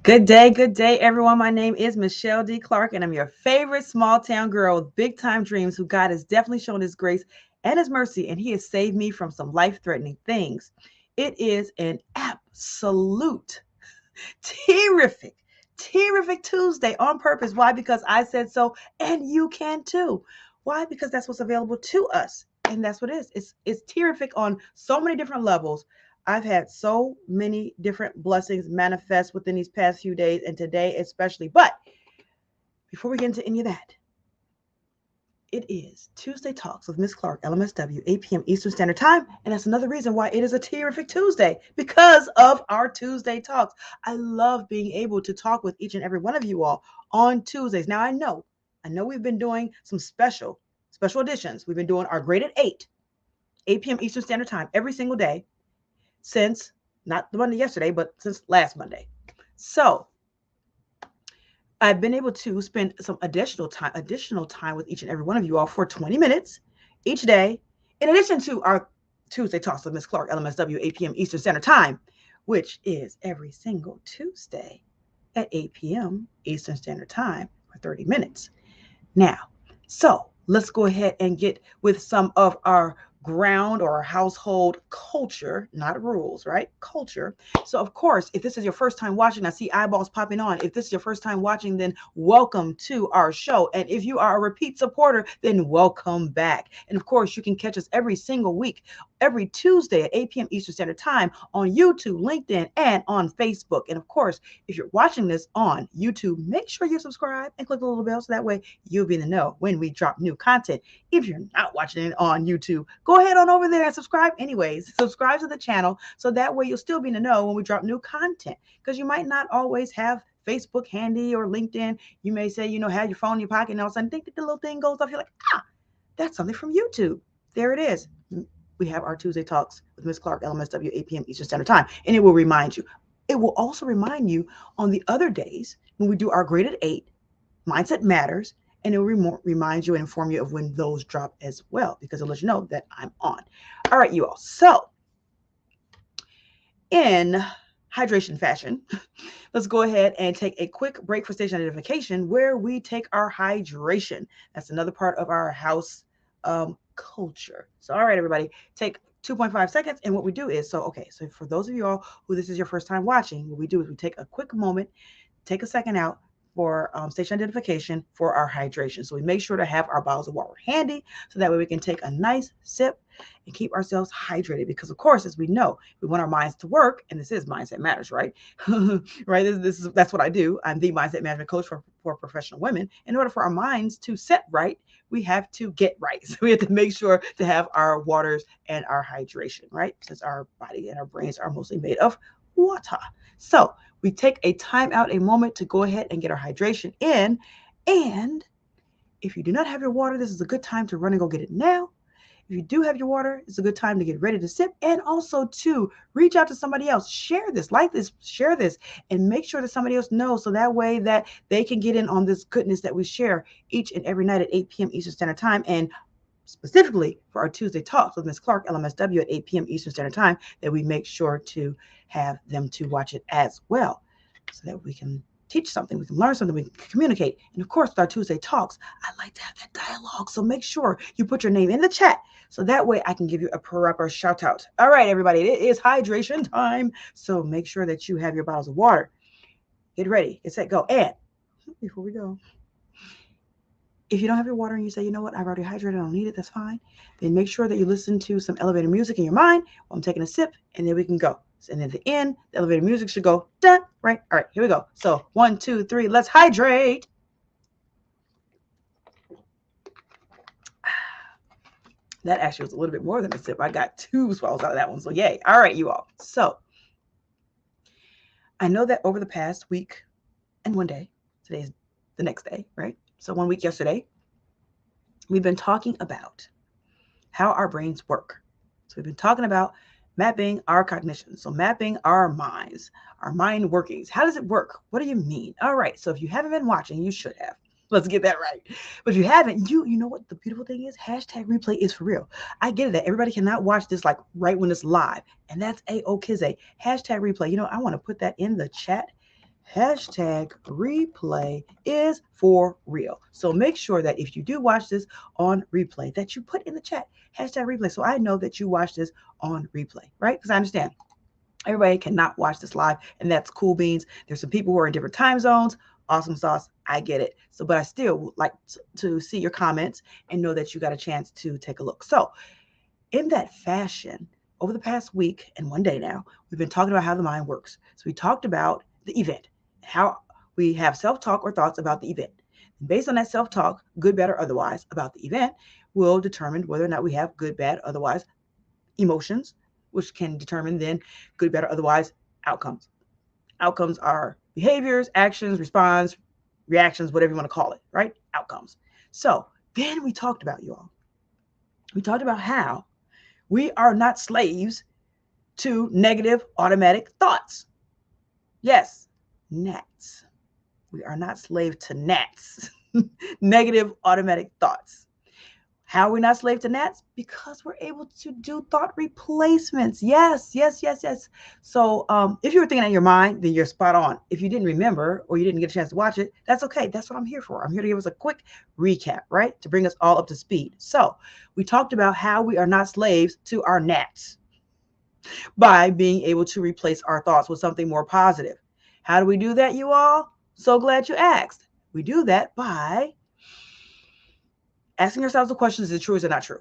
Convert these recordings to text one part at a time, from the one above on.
good day, everyone. My name is MicheleDClark, and I'm your favorite small town girl with big time dreams who God has definitely shown His grace and His mercy, and He has saved me from some life threatening things. It is an absolute terrific, terrific Tuesday on purpose. Why? Because I said so, and you can too. Why? Because that's what's available to us. And that's what it is. It's terrific on so many different levels. I've had so many different blessings manifest within these past few days and today especially. But before we get into any of that, it is Tuesday Talks with Miss Clark, LMSW, 8 p.m. Eastern Standard Time. And that's another reason why it is a terrific Tuesday because of our Tuesday Talks. I love being able to talk with each and every one of you all on Tuesdays. Now, I know we've been doing some special editions. We've been doing our graded 8 p.m. Eastern Standard Time every single day since not the Monday yesterday, but since last Monday. So I've been able to spend some additional time with each and every one of you all for 20 minutes each day, in addition to our Tuesday Talks with Miss Clark, LMSW, 8 p.m. Eastern Standard Time, which is every single Tuesday at 8 p.m. Eastern Standard Time for 30 minutes. Now, so let's go ahead and get with some of our ground or household culture, not rules, right? Culture. So, of course, if this is your first time watching, I see eyeballs popping on. If this is your first time watching, then welcome to our show. And if you are a repeat supporter, then welcome back. And of course, you can catch us every single week, every Tuesday at 8 p.m. Eastern Standard Time on YouTube, LinkedIn, and on Facebook. And of course, if you're watching this on YouTube, make sure you subscribe and click the little bell so that way you'll be in the know when we drop new content. If you're not watching it on YouTube, go ahead on over there and subscribe anyways. Subscribe to the channel so that way you'll still be in the know when we drop new content, because you might not always have Facebook handy or LinkedIn. You may say, have your phone in your pocket and all of a sudden think that the little thing goes off. You're like, that's something from YouTube. There it is. We have our Tuesday Talks with Miss Clark, LMSW, 8 p.m. Eastern Standard Time. And it will remind you. It will also remind you on the other days when we do our graded 8, Mindset Matters, and it will remind you and inform you of when those drop as well, because it'll let you know that I'm on. All right, you all. So, in hydration fashion, let's go ahead and take a quick break for station identification where we take our hydration. That's another part of our house culture. So, all right, everybody, take 2.5 seconds. And what we do is so for those of you all who this is your first time watching, what we do is we take a quick moment, take a second out for station identification for our hydration. So we make sure to have our bottles of water handy so that way we can take a nice sip and keep ourselves hydrated. Because of course, as we know, we want our minds to work, and this is Mindset Matters, right? Right? That's what I do. I'm the mindset management coach for professional women. In order for our minds to set right, we have to get right. So we have to make sure to have our waters and our hydration, right? Since our body and our brains are mostly made of water. So we take a time out, a moment to go ahead and get our hydration in. And if you do not have your water, this is a good time to run and go get it now. If you do have your water, it's a good time to get ready to sip, and also to reach out to somebody else. Share this, like this, share this, and make sure that somebody else knows so that way that they can get in on this goodness that we share each and every night at 8 p.m. Eastern Standard Time. And specifically for our Tuesday Talks with Miss Clark, LMSW, at 8 p.m. Eastern Standard Time, that we make sure to have them to watch it as well so that we can teach something, we can learn something, we can communicate. And of course, with our Tuesday Talks, I like to have that dialogue. So make sure you put your name in the chat so that way I can give you a proper shout out. All right, everybody, it is hydration time. So make sure that you have your bottles of water. Get ready, get set, go. And before we go, if you don't have your water and you say, you know what, I've already hydrated, I don't need it, that's fine. Then make sure that you listen to some elevator music in your mind while I'm taking a sip, and then we can go. And at the end, the elevator music should go, dun, right? All right, here we go. So 1, 2, 3, let's hydrate. That actually was a little bit more than a sip. I got 2 swallows out of that one. So yay. All right, you all. So I know that over the past week and one day, today's the next day, right? So 1 week yesterday, we've been talking about how our brains work. So we've been talking about mapping our cognition. So mapping our minds, our mind workings. How does it work? What do you mean? All right. So if you haven't been watching, you should have. Let's get that right. But if you haven't, you know what the beautiful thing is? Hashtag replay is for real. I get it that everybody cannot watch this like right when it's live. And that's A-OK. Hashtag replay. I want to put that in the chat. Hashtag replay is for real. So make sure that if you do watch this on replay, that you put in the chat hashtag replay, so I know that you watch this on replay, right? Because I understand everybody cannot watch this live, and that's cool beans. There's some people who are in different time zones. Awesome sauce. I get it. So, but I still would like to see your comments and know that you got a chance to take a look. So, in that fashion, over the past week and one day now, we've been talking about how the mind works. So, we talked about the event, how we have self-talk or thoughts about the event. And based on that self-talk, good, bad, or otherwise, about the event, will determine whether or not we have good, bad, otherwise emotions, which can determine then good, bad, or otherwise outcomes. Outcomes are behaviors, actions, response, reactions, whatever you want to call it, right? Outcomes. So then we talked about, you all, we talked about how we are not slaves to negative automatic thoughts. Yes, gnats. We are not slave to gnats. Negative automatic thoughts. How are we not slave to gnats? Because we're able to do thought replacements. Yes. So if you were thinking in your mind, then you're spot on. If you didn't remember or you didn't get a chance to watch it, that's okay. That's what I'm here for. I'm here to give us a quick recap, right? To bring us all up to speed. So we talked about how we are not slaves to our gnats by being able to replace our thoughts with something more positive. How do we do that, you all? So glad you asked. We do that by asking ourselves the question, is it true or is it not true?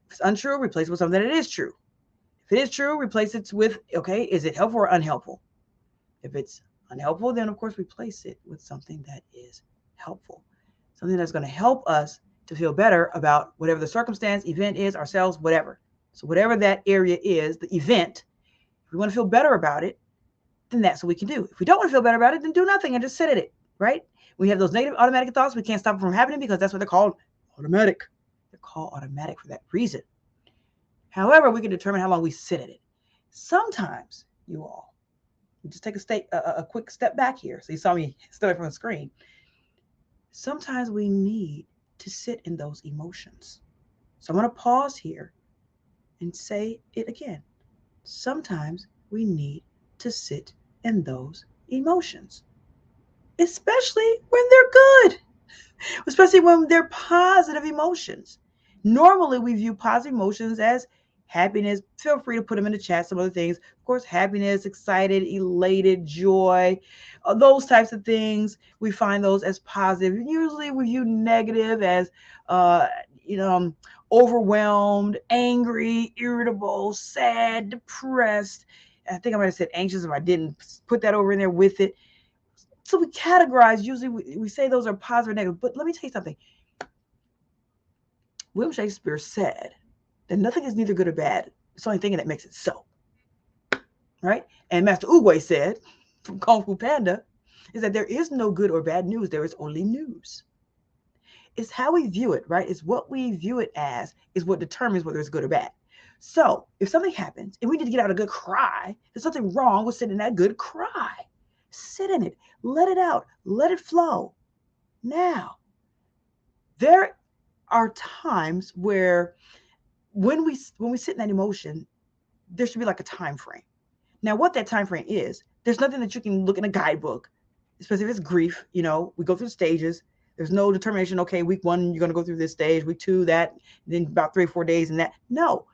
If it's untrue, replace it with something that is true. If it is true, replace it with, okay, is it helpful or unhelpful? If it's unhelpful, then of course replace it with something that is helpful. Something that's going to help us to feel better about whatever the circumstance, event is, ourselves, whatever. So whatever that area is, the event, if we want to feel better about it, then that's what we can do. If we don't want to feel better about it, then do nothing and just sit at it, right? We have those negative automatic thoughts. We can't stop them from happening because that's what they're called, automatic. They're called automatic for that reason. However, we can determine how long we sit at it. Sometimes, you all, we just take a quick step back here. So you saw me step from the screen. Sometimes we need to sit in those emotions. So I'm going to pause here and say it again. Sometimes we need to sit in those emotions, especially when they're good, especially when they're positive emotions. Normally, we view positive emotions as happiness. Feel free to put them in the chat, some other things. Of course, happiness, excited, elated, joy, those types of things. We find those as positive. Usually we view negative as, overwhelmed, angry, irritable, sad, depressed. I think I might have said anxious if I didn't put that over in there with it. So we categorize, usually we say those are positive or negative. But let me tell you something. William Shakespeare said that nothing is neither good or bad. It's the only thing that makes it so. Right? And Master Oogway said, from Kung Fu Panda, is that there is no good or bad news. There is only news. It's how we view it, right? It's what we view it as is what determines whether it's good or bad. So if something happens and we need to get out a good cry, there's something wrong with sitting in that good cry. Sit in it. Let it out. Let it flow. Now, there are times where when we sit in that emotion, there should be like a time frame. Now, what that time frame is, there's nothing that you can look in a guidebook, especially if it's grief. We go through stages. There's no determination, okay, week 1, you're going to go through this stage, week 2, that, then about 3 or 4 days and that. No.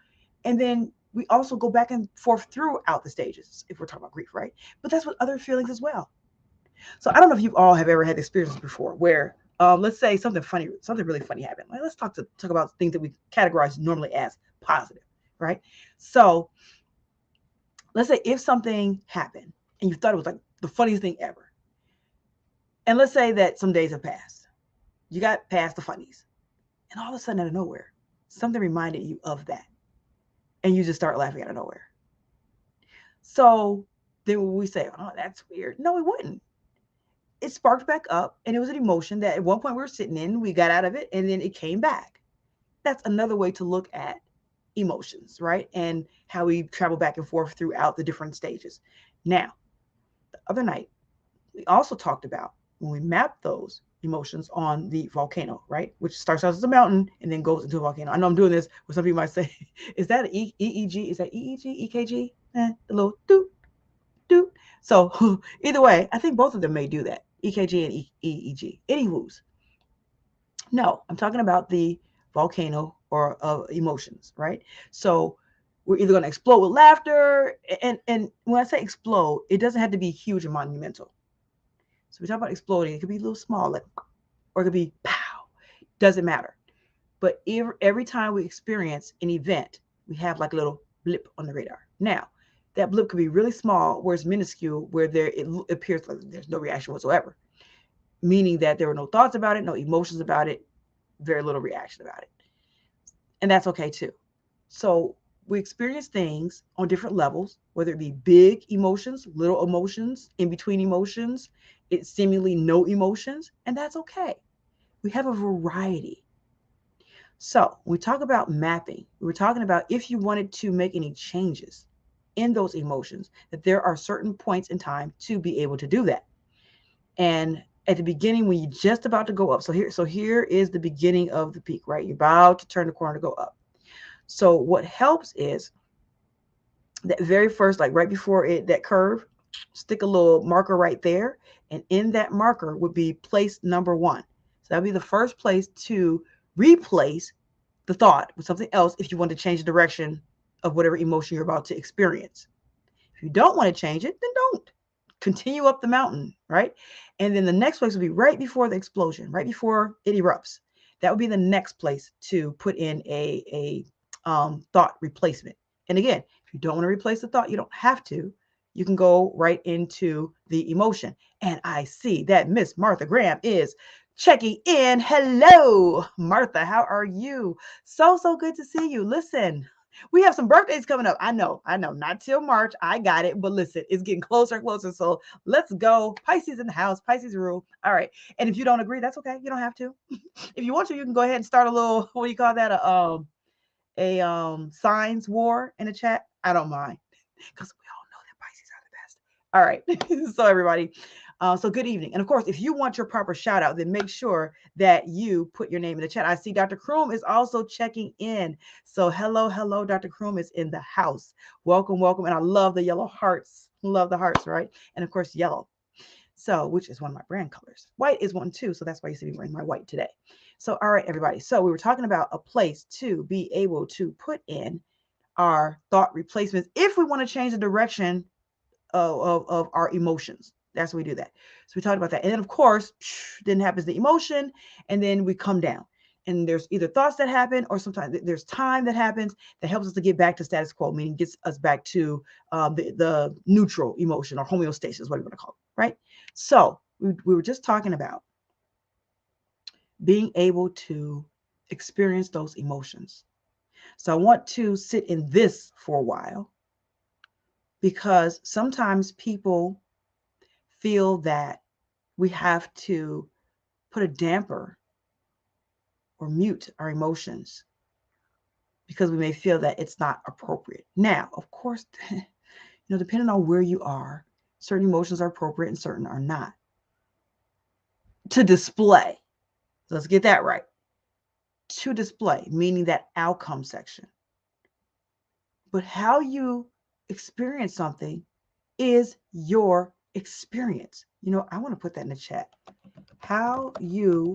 And then we also go back and forth throughout the stages, if we're talking about grief, right? But that's with other feelings as well. So I don't know if you all have ever had experiences before where, let's say something really funny happened. Let's talk about things that we categorize normally as positive, right? So let's say if something happened and you thought it was like the funniest thing ever, and let's say that some days have passed, you got past the funnies, and all of a sudden out of nowhere, something reminded you of that, and you just start laughing out of nowhere. So then we say, oh, that's weird. No, it wouldn't. It sparked back up, and it was an emotion that at one point we were sitting in, we got out of it, and then it came back. That's another way to look at emotions, right? And how we travel back and forth throughout the different stages. Now, the other night, we also talked about when we map those emotions on the volcano, right? Which starts out as a mountain and then goes into a volcano. I know I'm doing this, but some people might say, is that EEG? Is that EEG, EKG? A little doot, doot. So either way, I think both of them may do that, EKG and EEG. Anywho's, no, I'm talking about the volcano or of emotions, right? So we're either going to explode with laughter, and when I say explode, it doesn't have to be huge and monumental. So we talk about exploding. It could be a little small, like, or it could be pow. Doesn't matter. But every time we experience an event, we have like a little blip on the radar. Now, that blip could be really small, where it's minuscule, where it appears like there's no reaction whatsoever, meaning that there were no thoughts about it, no emotions about it, very little reaction about it. And that's okay too. So we experience things on different levels, whether it be big emotions, little emotions, in between emotions, it's seemingly no emotions, and that's okay. We have a variety. So when we talk about mapping, we're talking about if you wanted to make any changes in those emotions, that there are certain points in time to be able to do that. And at the beginning, when you're just about to go up, so here is the beginning of the peak, right? You're about to turn the corner to go up. So what helps is that very first, like right before that curve, stick a little marker right there. And in that marker would be place number 1. So that'd be the first place to replace the thought with something else if you want to change the direction of whatever emotion you're about to experience. If you don't want to change it, then don't. Continue up the mountain, right? And then the next place will be right before the explosion, right before it erupts. That would be the next place to put in a thought replacement. And again, if you don't want to replace the thought, you don't have to. You can go right into the emotion. And I see that Miss Martha Graham is checking in. Hello, Martha. How are you? So good to see you. Listen, we have some birthdays coming up. I know, not till March. I got it. But listen, it's getting closer and closer. So let's go. Pisces in the house, Pisces rule. All right. And if you don't agree, that's okay. You don't have to. If you want to, you can go ahead and start a little, what do you call that? A signs war in the chat. I don't mind, because we all know that Pisces are the best. All right. So everybody, so good evening. And of course, if you want your proper shout out, then make sure that you put your name in the chat. I see Dr. Kroom is also checking in. So hello, Dr. Kroom is in the house. Welcome. And I love the yellow hearts. Love the hearts, right? And of course, yellow. So, which is one of my brand colors. White is one too. So that's why you see me wearing my white today. So, all right, everybody. So we were talking about a place to be able to put in our thought replacements if we want to change the direction of our emotions. That's what we do that. So we talked about that. And then of course, then happens the emotion, and then we come down. And there's either thoughts that happen, or sometimes there's time that happens that helps us to get back to status quo, meaning gets us back to the neutral emotion, or homeostasis, what you want to call it, right? So we were just talking about being able to experience those emotions. So I want to sit in this for a while, because sometimes people feel that we have to put a damper or mute our emotions because we may feel that it's not appropriate. Now, of course, depending on where you are, certain emotions are appropriate and certain are not to display. So let's get that right. To display, meaning that outcome section. But how you experience something is your experience. I want to put that in the chat. How you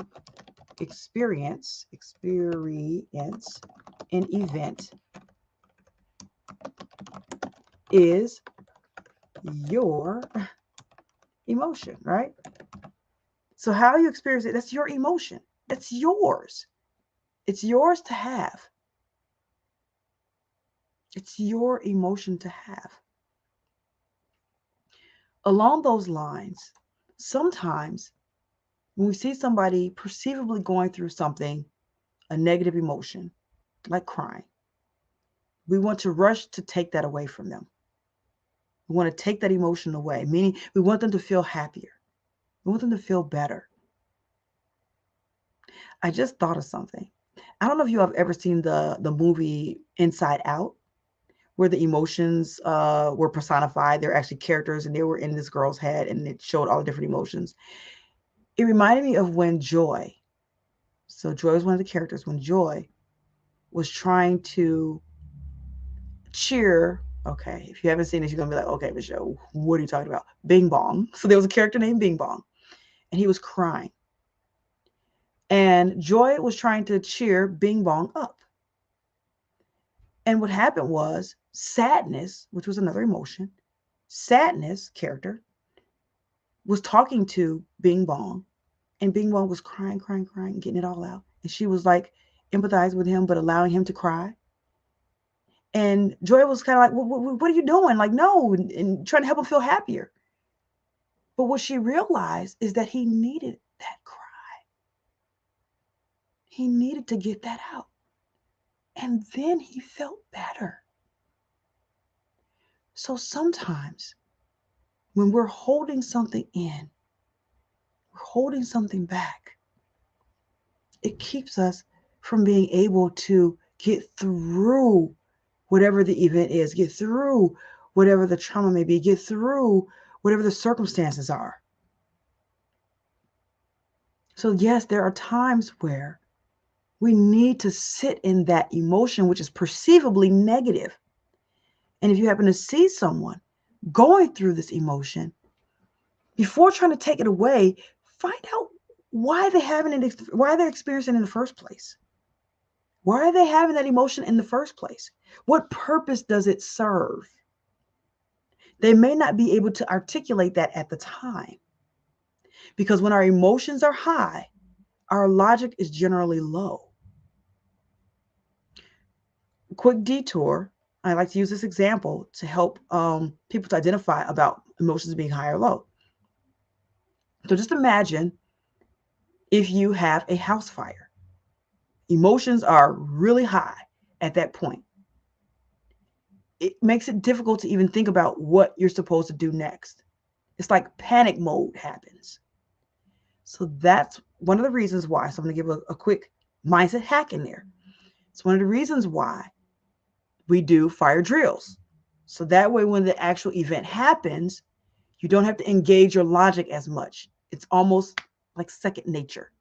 experience an event is your emotion, right? So how you experience it, that's your emotion. That's yours. It's yours to have. It's your emotion to have. Along those lines, sometimes when we see somebody perceivably going through something, a negative emotion, like crying, we want to rush to take that away from them. We want to take that emotion away, meaning we want them to feel happier. We want them to feel better. I just thought of something. I don't know if you have ever seen the movie Inside Out, where the emotions were personified. They're actually characters, and they were in this girl's head, and it showed all the different emotions. It reminded me of when Joy, so Joy was one of the characters, when Joy was trying to cheer Okay, if you haven't seen this, you're going to be like, okay, Michelle, what are you talking about? Bing Bong. So there was a character named Bing Bong, and he was crying. And Joy was trying to cheer Bing Bong up. And what happened was sadness, which was another emotion, sadness character was talking to Bing Bong, and Bing Bong was crying, crying, crying, getting it all out. And she was like empathizing with him, but allowing him to cry. And Joy was kind of like, what are you doing? Like, no, and trying to help him feel happier. But what she realized is that he needed that cry. He needed to get that out. And then he felt better. So sometimes when we're holding something in, we're holding something back, it keeps us from being able to get through whatever the event is, get through whatever the trauma may be, get through whatever the circumstances are. So yes, there are times where we need to sit in that emotion, which is perceivably negative. And if you happen to see someone going through this emotion, before trying to take it away, find out why why they're experiencing it in the first place. Why are they having that emotion in the first place? What purpose does it serve? They may not be able to articulate that at the time, because when our emotions are high, our logic is generally low. Quick detour. I like to use this example to help people to identify about emotions being high or low. So just imagine if you have a house fire. Emotions are really high at that point. It makes it difficult to even think about what you're supposed to do next. It's like panic mode happens. So that's one of the reasons why. So I'm going to give a quick mindset hack in there. It's one of the reasons why we do fire drills. So that way, when the actual event happens, you don't have to engage your logic as much. It's almost like second nature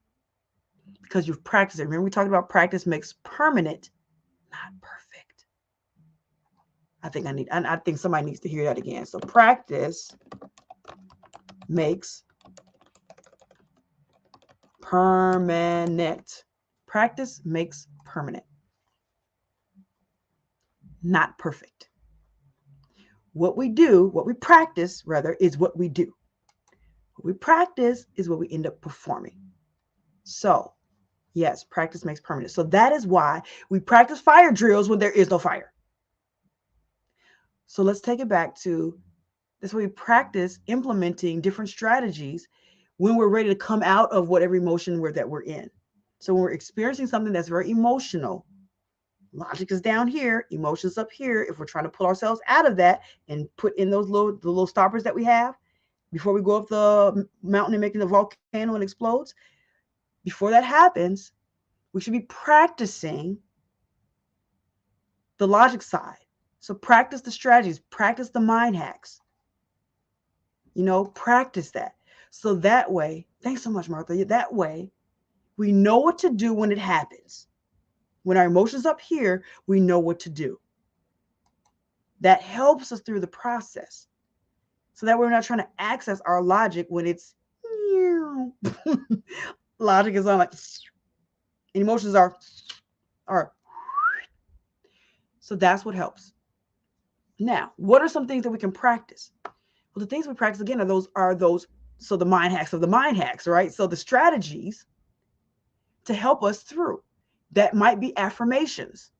because you've practiced it. Remember, we talked about practice makes permanent, not perfect. I think somebody needs to hear that again. So practice makes permanent. Practice makes permanent, not perfect. What we practice rather, is what we do. What we practice is what we end up performing. So, yes, practice makes permanent. So that is why we practice fire drills when there is no fire. So let's take it back to that's why we practice implementing different strategies when we're ready to come out of whatever emotion that we're in. So when we're experiencing something that's very emotional, logic is down here, emotions up here. If we're trying to pull ourselves out of that and put in the little stoppers that we have before we go up the mountain and making the volcano and explodes, before that happens, we should be practicing the logic side. So practice the strategies, practice the mind hacks. Practice that. So that way, thanks so much, Martha. That way, we know what to do when it happens. When our emotions up here, we know what to do. That helps us through the process. So that we're not trying to access our logic when it's logic is on like, and emotions are. So that's what helps. Now, what are some things that we can practice? Well, the things we practice again are those. So the mind hacks of the mind hacks, right? So the strategies to help us through. That might be affirmations.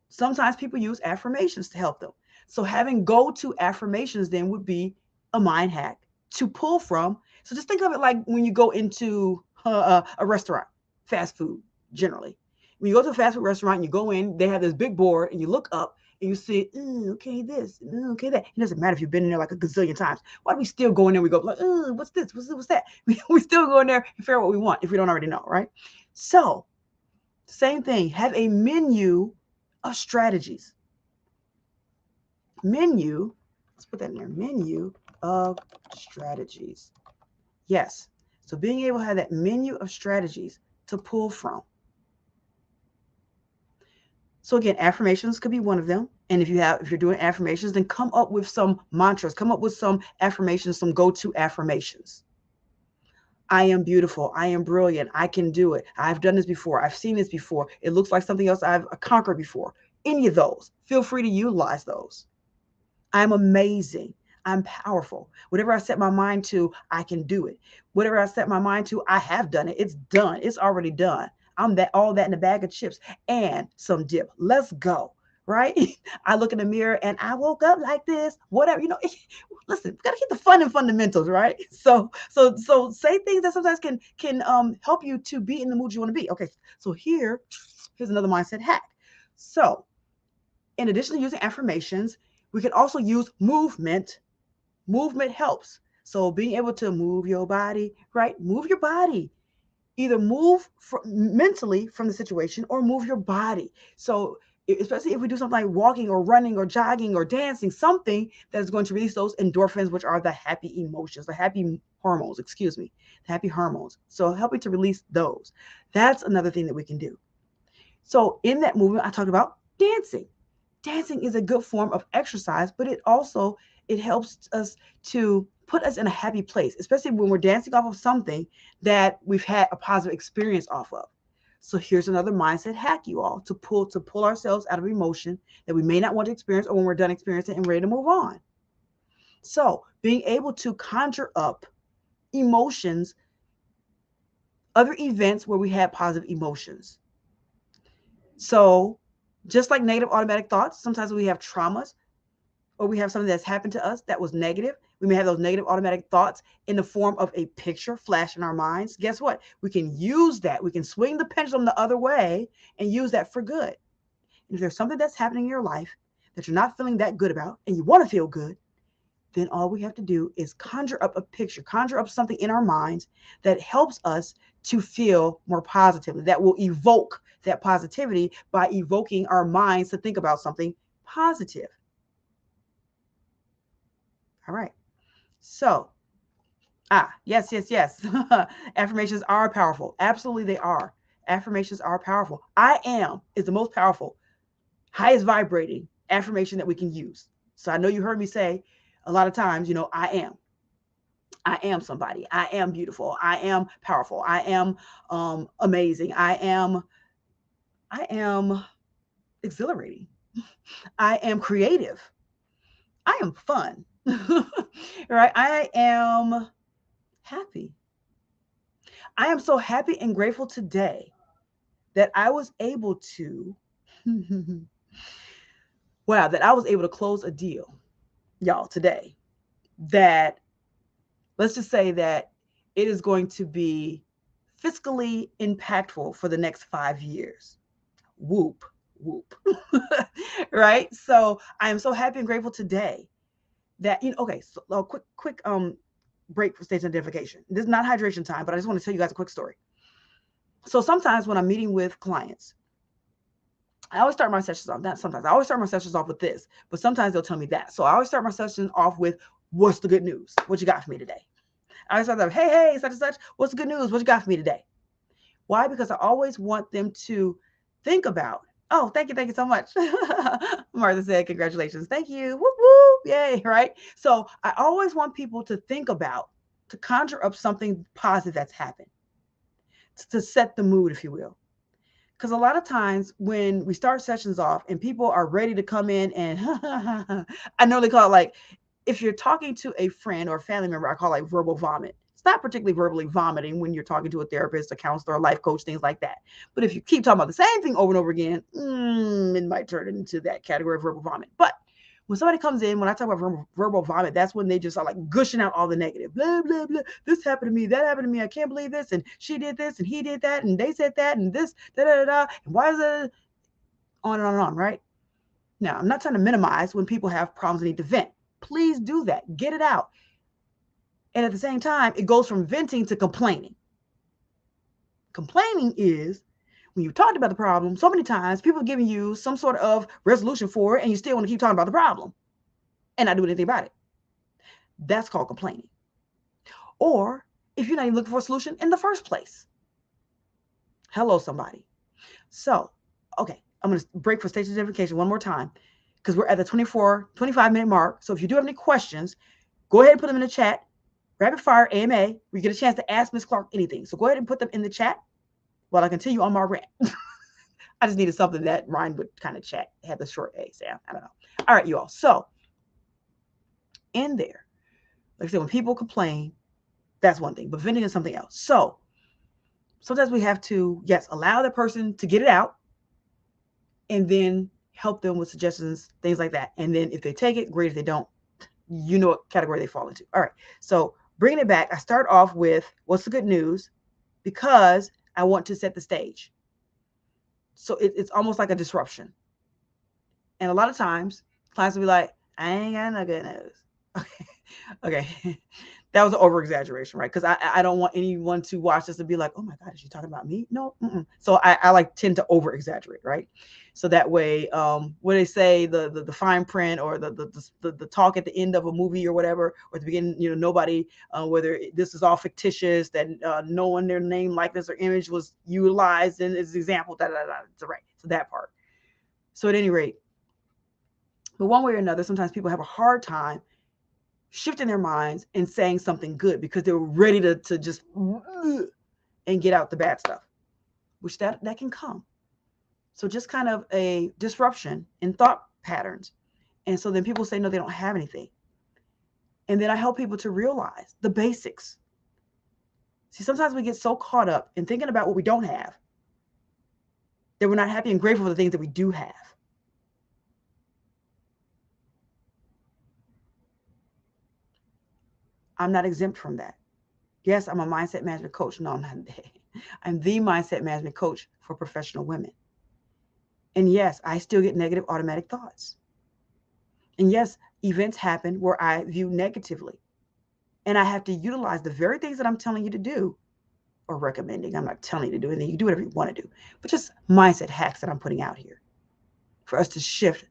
Sometimes people use affirmations to help them. So having go-to affirmations then would be a mind hack to pull from. So just think of it like when you go into a restaurant, fast food, generally. When you go to a fast food restaurant and you go in, they have this big board and you look up and you see, okay, this, okay, that. It doesn't matter if you've been in there like a gazillion times. Why do we still go in there? We go like, what's this? What's that? We still go in there and figure out what we want if we don't already know, right? So same thing, have a menu of strategies. Let's put that in there, menu of strategies. Yes, so being able to have that menu of strategies to pull from. So again, affirmations could be one of them. And if you're doing affirmations, then come up with some mantras, come up with some affirmations, some go-to affirmations. I am beautiful. I am brilliant. I can do it. I've done this before. I've seen this before. It looks like something else I've conquered before. Any of those, feel free to utilize those. I'm amazing. I'm powerful. Whatever I set my mind to, I can do it. Whatever I set my mind to, I have done it. It's done. It's already done. I'm that all that in a bag of chips and some dip. Let's go. Right? I look in the mirror and I woke up like this. Whatever, listen, we gotta keep the fun and fundamentals, right? So say things that sometimes can help you to be in the mood you want to be. Okay, so here's another mindset hack. So in addition to using affirmations, we can also use movement. Movement helps. So being able to move your body, right? Move your body. Either mentally from the situation or move your body. So especially if we do something like walking or running or jogging or dancing, something that is going to release those endorphins, which are the happy emotions, the happy hormones, the happy hormones. So helping to release those. That's another thing that we can do. So in that movement, I talked about dancing. Dancing is a good form of exercise, but it helps us to put us in a happy place, especially when we're dancing off of something that we've had a positive experience off of. So here's another mindset hack, you all, to pull ourselves out of emotion that we may not want to experience, or when we're done experiencing and ready to move on. So being able to conjure up emotions, other events where we had positive emotions. So just like negative automatic thoughts, sometimes we have traumas or we have something that's happened to us that was negative. We may have those negative automatic thoughts in the form of a picture flash in our minds. Guess what? We can use that. We can swing the pendulum the other way and use that for good. And if there's something that's happening in your life that you're not feeling that good about and you want to feel good, then all we have to do is conjure up a picture, conjure up something in our minds that helps us to feel more positively, that will evoke that positivity by evoking our minds to think about something positive. All right. So, yes. Affirmations are powerful. Absolutely, they are. Affirmations are powerful. I am is the most powerful, highest vibrating affirmation that we can use. So I know you heard me say a lot of times, I am. I am somebody. I am beautiful. I am powerful. I am amazing. I am exhilarating. I am creative. I am fun. Right? I am happy. I am so happy and grateful today that I was able to that I was able to close a deal, y'all, today. That let's just say that it is going to be fiscally impactful for the next 5 years. Whoop, whoop. Right? So I am so happy and grateful today that, okay, so quick break for stage identification. This is not hydration time, but I just want to tell you guys a quick story. So sometimes when I'm meeting with clients, I always start my sessions off, not sometimes, I always start my sessions off with this, but sometimes they'll tell me that. So I always start my session off with, what's the good news? What you got for me today? I always start off, hey, such and such, what's the good news? What you got for me today? Why? Because I always want them to think about, oh, thank you so much. Martha said, congratulations. Thank you. Whoop, whoop. Yay. Right. So I always want people to think about, to conjure up something positive that's happened, to set the mood, if you will. Because a lot of times when we start sessions off and people are ready to come in and I know they call it, like, if you're talking to a friend or a family member, I call it like verbal vomit. It's not particularly verbally vomiting when you're talking to a therapist, a counselor, a life coach, things like that. But if you keep talking about the same thing over and over again, it might turn into that category of verbal vomit. But when somebody comes in, when I talk about verbal vomit, that's when they just are like gushing out all the negative. Blah, blah, blah. This happened to me. That happened to me. I can't believe this. And she did this and he did that. And they said that and this, da, da, da, da. And why is it on and on and on, right? Now, I'm not trying to minimize when people have problems and need to vent. Please do that. Get it out. And at the same time, it goes from venting to complaining. Complaining is when you talked about the problem so many times, people are giving you some sort of resolution for it, and you still want to keep talking about the problem and not do anything about it. That's called complaining. Or if you're not even looking for a solution in the first place. Hello, somebody. So, okay, I'm going to break for station identification one more time because we're at the 25-minute mark. So if you do have any questions, go ahead and put them in the chat. Rapid fire AMA, we get a chance to ask Ms. Clark anything. So go ahead and put them in the chat while I continue on my rant. I just needed something that rhymed with kind of chat. It had the short A sound. I don't know. All right, you all. So in there, like I said, when people complain, that's one thing, but venting is something else. So sometimes we have to, yes, allow the person to get it out and then help them with suggestions, things like that. And then if they take it, great. If they don't, you know what category they fall into. All right. So bringing it back, I start off with what's the good news because I want to set the stage. So it's almost like a disruption. And a lot of times clients will be like, I ain't got no good news. Okay. Okay. That was an over exaggeration, right? Because I don't want anyone to watch this and be like, oh my God, is she talking about me? No. So I like tend to over exaggerate, right? So that way, what they say, the fine print or the talk at the end of a movie or whatever, or at the beginning, nobody, whether this is all fictitious, that no one, their name, likeness, or image was utilized in as an example, so right. So that part. So at any rate, but one way or another, sometimes people have a hard time shifting their minds and saying something good because they were ready to just and get out the bad stuff, which that can come. So just kind of a disruption in thought patterns. And so then people say, no, they don't have anything. And then I help people to realize the basics. See, sometimes we get so caught up in thinking about what we don't have that we're not happy and grateful for the things that we do have. I'm not exempt from that. Yes, I'm a mindset management coach. No, I'm not. I'm the mindset management coach for professional women. And yes, I still get negative automatic thoughts. And yes, events happen where I view negatively. And I have to utilize the very things that I'm telling you to do or recommending. I'm not telling you to do anything. You can do whatever you want to do. But just mindset hacks that I'm putting out here for us to shift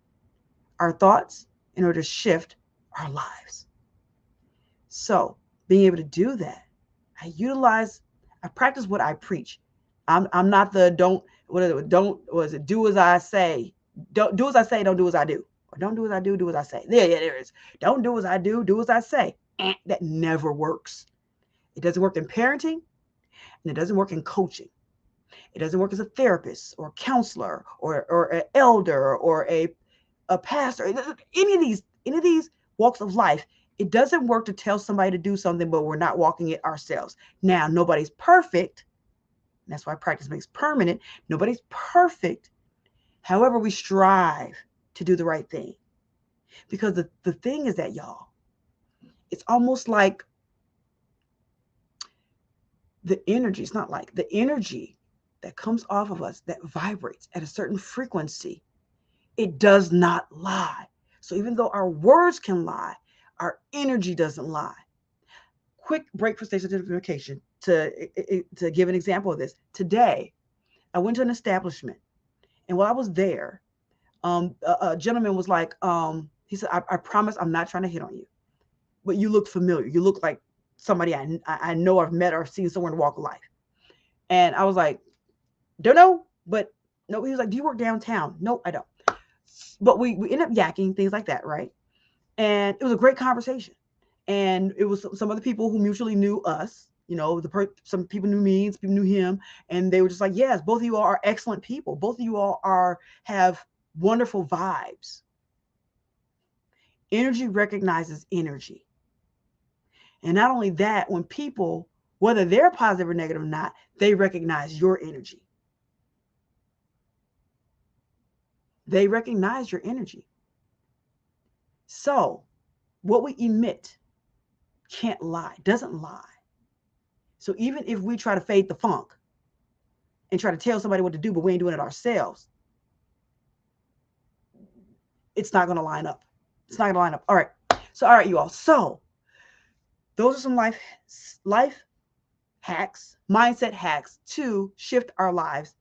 our thoughts in order to shift our lives. So being able to do that, I practice what I preach. I'm not the do as I say. Don't do as I say, don't do as I do. Or don't do as I do as I say. There it is. Don't do as I do as I say. That never works. It doesn't work in parenting, and it doesn't work in coaching. It doesn't work as a therapist or a counselor or an elder or a pastor. Any of these walks of life. It doesn't work to tell somebody to do something, but we're not walking it ourselves. Now, nobody's perfect. That's why practice makes permanent. Nobody's perfect. However, we strive to do the right thing. Because the thing is that, y'all, it's almost like the energy, it's not like the energy that comes off of us that vibrates at a certain frequency, it does not lie. So even though our words can lie, our energy doesn't lie. Quick break for station identification to give an example of this. Today, I went to an establishment, and while I was there, a gentleman was like, he said, I promise I'm not trying to hit on you, but you look familiar. You look like somebody I know I've met or seen somewhere in the walk of life. And I was like, don't know, but no, he was like, do you work downtown? No, I don't. But we ended up yakking, things like that, right? And it was a great conversation. And it was some other people who mutually knew us, some people knew me, some people knew him. And they were just like, yes, both of you all are excellent people. Both of you all have wonderful vibes. Energy recognizes energy. And not only that, when people, whether they're positive or negative or not, they recognize your energy. They recognize your energy. So what we emit can't lie, doesn't lie. So even if we try to fade the funk and try to tell somebody what to do, but we ain't doing it ourselves, it's not going to line up. It's not going to line up. All right, you all. So those are some life hacks, mindset hacks to shift our lives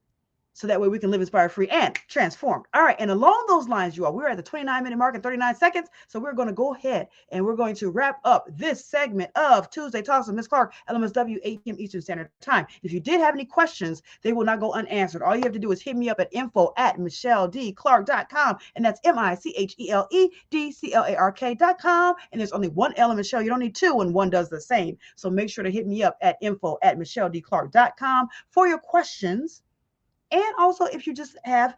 so that way we can live inspired, free, and transformed. All right. And along those lines, you all, we're at the 29-minute mark and 39 seconds. So we're going to go ahead and we're going to wrap up this segment of Tuesday Talks with Ms. Clark, LMSW, 8 p.m. Eastern Standard Time. If you did have any questions, they will not go unanswered. All you have to do is hit me up at info@MicheleDClark.com. And that's MicheleDClark.com. And there's only one L in Michelle. You don't need two when one does the same. So make sure to hit me up at info@MicheleDClark.com for your questions. And also, if you just have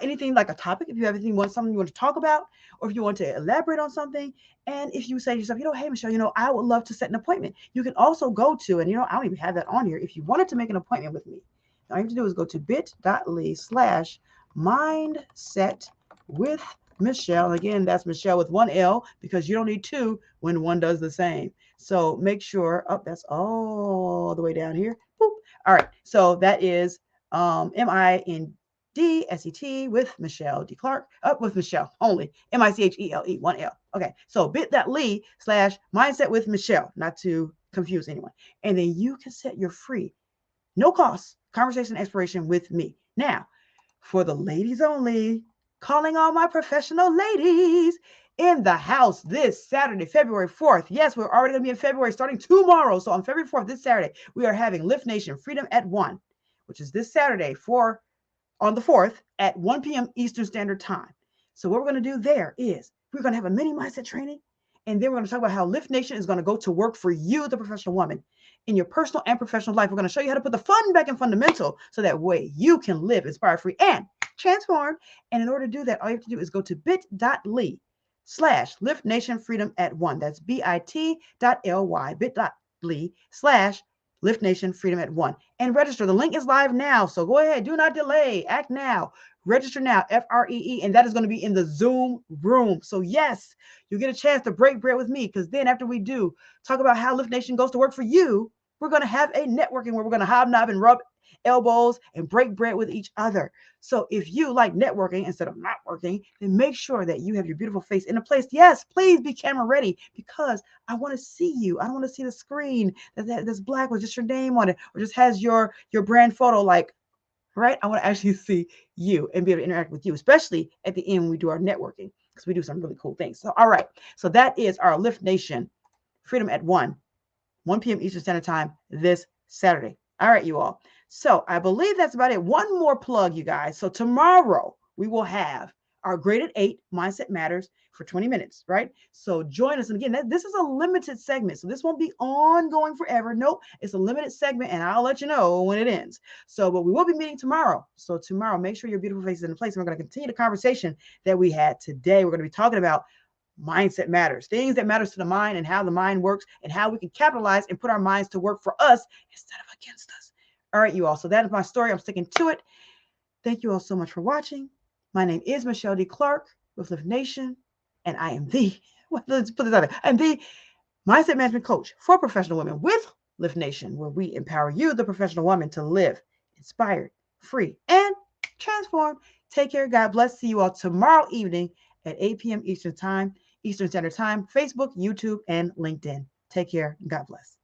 anything like a topic, if you have anything, something you want to talk about, or if you want to elaborate on something, and if you say to yourself, hey, Michelle, I would love to set an appointment, you can also go to, and I don't even have that on here. If you wanted to make an appointment with me, all you have to do is go to bit.ly/mindset with Michelle. And again, that's Michelle with one L, because you don't need two when one does the same. So make sure, that's all the way down here. Boop. All right. So that is MINDSET with MicheleDClark, with Michelle only, MICHELE, one L. Okay, so bit.ly/mindset with Michelle, not to confuse anyone. And then you can set your free, no cost conversation exploration with me. Now, for the ladies only, calling all my professional ladies in the house this Saturday, February 4th. Yes, we're already going to be in February starting tomorrow. So on February 4th, this Saturday, we are having Lift Nation Freedom at 1. Which is this Saturday on the 4th at 1 p.m. Eastern Standard Time. So what we're going to do there is we're going to have a mini mindset training, and then we're going to talk about how Lift Nation is going to go to work for you, the professional woman, in your personal and professional life. We're going to show you how to put the fun back in fundamental so that way you can live inspired, free, and transformed. And in order to do that, all you have to do is go to bit.ly/Lift Nation Freedom at 1. That's bit.ly, bit.ly/Lift Nation Freedom at 1, and register. The link is live now, so go ahead. Do not delay. Act now. Register now, FREE, and that is going to be in the Zoom room. So yes, you get a chance to break bread with me, because then after we do talk about how Lift Nation goes to work for you, we're going to have a networking where we're going to hobnob and rub elbows and break bread with each other. So if you like networking instead of not working, then make sure that you have your beautiful face in a place. Yes, please be camera ready, because I want to see you. I don't want to see the screen that's black with just your name on it, or just has your brand photo, like, right? I want to actually see you and be able to interact with you, especially at the end when we do our networking, because we do some really cool things. So, all right. So that is our Lift Nation Freedom at 1 p.m. Eastern Standard Time this Saturday. All right, you all. So I believe that's about it. One more plug, you guys. So tomorrow we will have our Graded 8 Mindset Matters for 20 minutes, right? So join us. And again, this is a limited segment. So this won't be ongoing forever. Nope. It's a limited segment, and I'll let you know when it ends. So, but we will be meeting tomorrow. So tomorrow, make sure your beautiful face is in place. And we're going to continue the conversation that we had today. We're going to be talking about mindset matters, things that matters to the mind, and how the mind works, and how we can capitalize and put our minds to work for us instead of against us. All right, you all. So that is my story. I'm sticking to it. Thank you all so much for watching. My name is MicheleDClark with Lift Nation, and I am let's put this out there. I'm the mindset management coach for professional women with Lift Nation, where we empower you, the professional woman, to live inspired, free, and transformed. Take care. God bless. See you all tomorrow evening at 8 p.m. Eastern Standard Time, Facebook, YouTube, and LinkedIn. Take care. God bless.